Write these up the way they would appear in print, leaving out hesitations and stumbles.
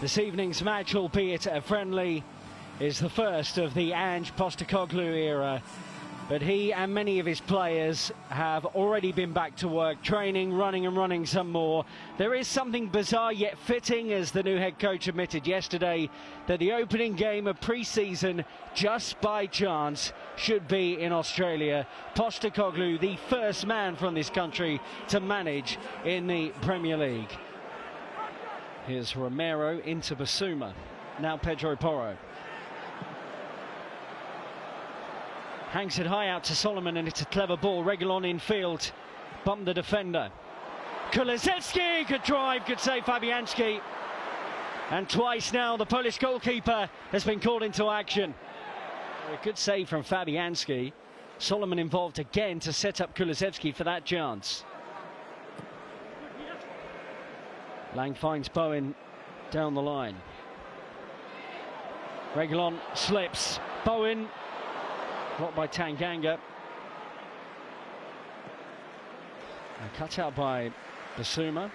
This evening's match, albeit a friendly, is the first of the Ange Postecoglou era. But he and many of his players have already been back to work, training, running and running some more. There is something bizarre yet fitting, as the new head coach admitted yesterday, that the opening game of pre-season, just by chance, should be in Australia. Postecoglou, the first man from this country to manage in the Premier League. Here's Romero into Basuma. Now Pedro Porro. Hangs it high out to Solomon, and it's a clever ball. Reguilon in field. Bumped the defender. Kulusevski, good drive, good save Fabianski. And twice now the Polish goalkeeper has been called into action. A good save from Fabianski. Solomon involved again to set up Kulusevski for that chance. Lang finds Bowen down the line. Reguilon slips. Bowen blocked by Tanganga. And cut out by Basuma.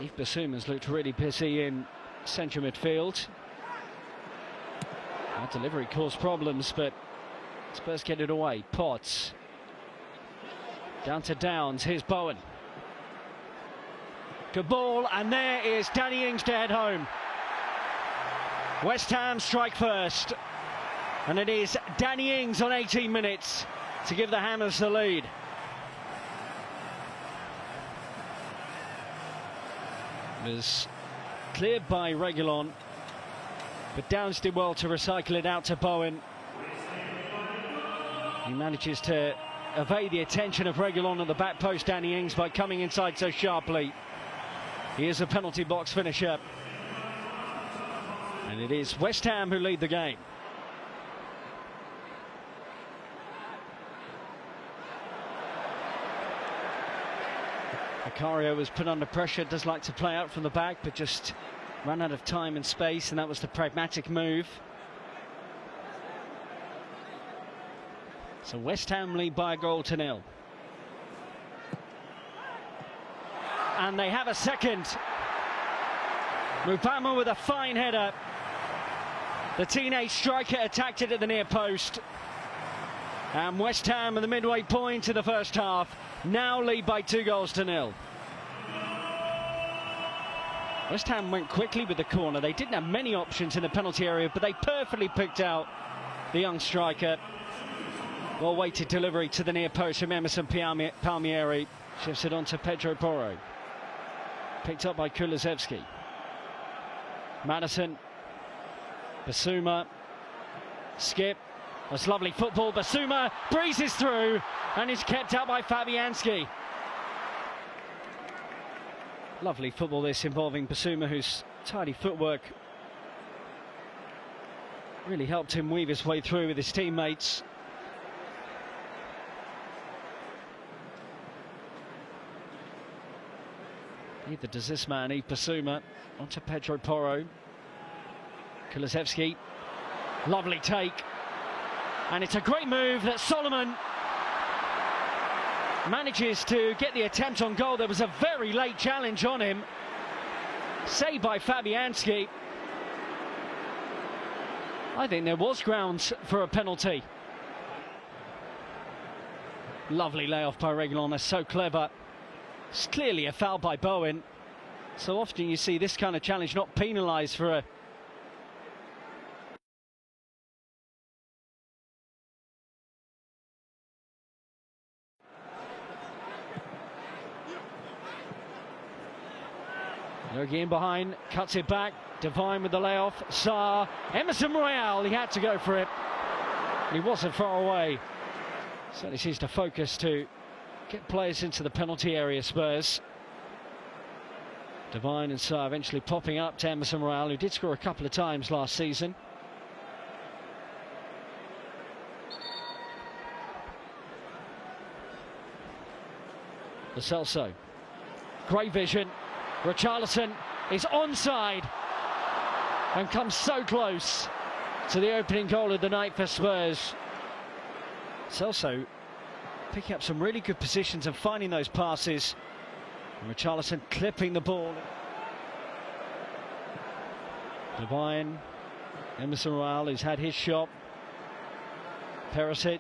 Yves Basuma's looked really busy in central midfield. That delivery caused problems, but Spurs get it away. Potts. Down to Downs. Here's Bowen. Good ball, and there is Danny Ings to head home. West Ham strike first, and it is Danny Ings on 18 minutes to give the Hammers the lead. It was cleared by Reguilon, but Downs did well to recycle it out to Bowen. He manages to evade the attention of Reguilon at the back post, Danny Ings, by coming inside so sharply. He is a penalty box finisher. And it is West Ham who lead the game. Vicario was put under pressure, does like to play out from the back, but just ran out of time and space, and that was the pragmatic move. So West Ham lead by a goal to nil. And they have a second. Mubama with a fine header. The teenage striker attacked it at the near post. And West Ham at the midway point of the first half now lead by 2-0. West Ham went quickly with the corner. They didn't have many options in the penalty area, but they perfectly picked out the young striker. Well-weighted delivery to the near post from Emerson Palmieri. Shifts it on to Pedro Porro. Picked up by Kulusevski. Madison. Basuma. Skip. That's lovely football. Basuma breezes through and is kept out by Fabianski. Lovely football this, involving Basuma, whose tidy footwork really helped him weave his way through with his teammates. Neither does this man, Yves Basuma. Onto Pedro Porro. Kulusevski. Lovely take. And it's a great move that Solomon manages to get the attempt on goal. There was a very late challenge on him. Saved by Fabianski. I think there was grounds for a penalty. Lovely layoff by Reguilon. They're so clever. It's clearly a foul by Bowen. So often you see this kind of challenge not penalised for a... Lurgy in behind, cuts it back. Devine with the layoff. Sarr. Emerson Royale, he had to go for it. He wasn't far away. Certainly seems to focus to get players into the penalty area, Spurs. Devine and Sarr eventually popping up to Emerson Royale, who did score a couple of times last season. Lo Celso. Great vision. Richarlison is onside and comes so close to the opening goal of the night for Spurs. Celso picking up some really good positions and finding those passes. And Richarlison clipping the ball. Devine, Emerson Royale, who's had his shot. Perisic.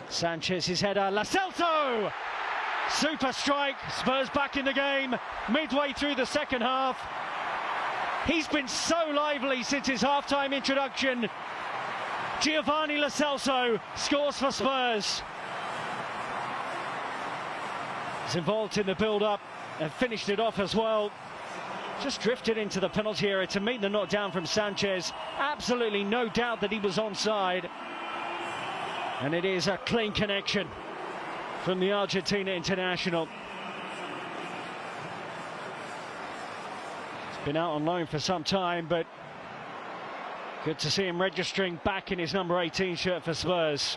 Sanchez, his header. Lo Celso! Super strike. Spurs back in the game midway through the second half. He's been so lively since his half-time introduction. Giovanni Lo Celso scores for Spurs. He's involved in the build-up and finished it off as well. Just drifted into the penalty area to meet the knockdown from Sanchez. Absolutely no doubt that he was onside. And it is a clean connection from the Argentina international. He's been out on loan for some time, but good to see him registering back in his number 18 shirt for Spurs.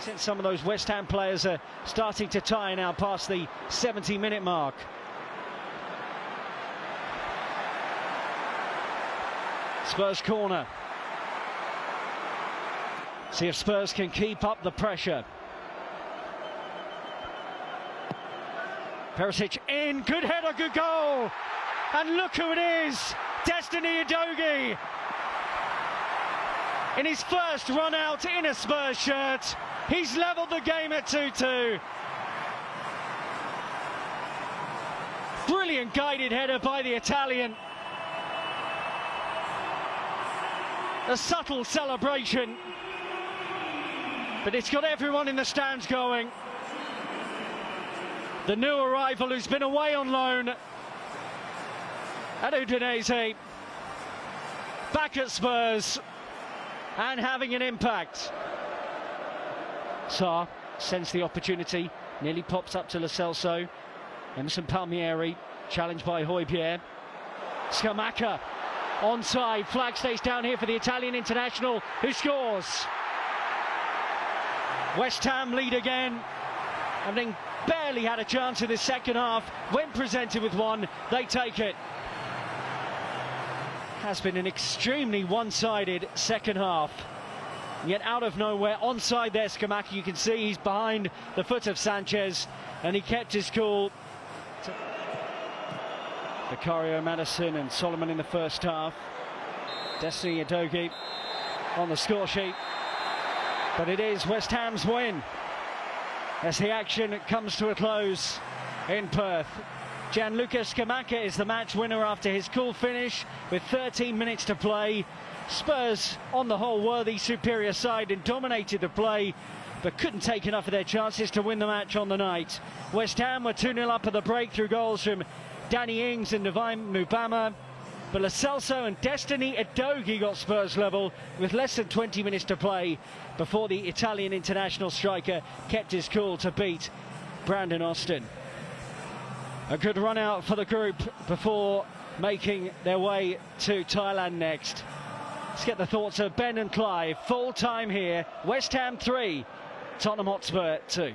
Since some of those West Ham players are starting to tire now past the 70-minute mark. Spurs corner. See if Spurs can keep up the pressure. Perisic in, good header, good goal. And look who it is, Destiny Udogie. In his first run out in a Spurs shirt, he's levelled the game at 2-2. Brilliant guided header by the Italian. A subtle celebration, but it's got everyone in the stands going. The new arrival who's been away on loan at Udinese, back at Spurs and having an impact. Sarr sends the opportunity, nearly pops up to Lo Celso. Emerson Palmieri, challenged by Højbjerg. Scamacca, onside, flag stays down here for the Italian international, who scores. West Ham lead again, having barely had a chance in the second half. When presented with one, they take it. Has been an extremely one-sided second half. Yet out of nowhere, onside there, Scamacca, you can see he's behind the foot of Sanchez, and he kept his cool. Vicario, Madison and Solomon in the first half. Destiny Udogie on the score sheet. But it is West Ham's win as the action comes to a close in Perth. Gianluca Scamacca is the match winner after his cool finish with 13 minutes to play. Spurs, on the whole, were the superior side and dominated the play, but couldn't take enough of their chances to win the match on the night. West Ham were 2-0 up at the break through goals from Danny Ings and Divine Mubama, but Lo Celso and Destiny Udogie got Spurs level with less than 20 minutes to play before the Italian international striker kept his cool to beat Brandon Austin. A good run out for the group before making their way to Thailand next. Let's get the thoughts of Ben and Clive. Full time here, West Ham 3, Tottenham Hotspur 2.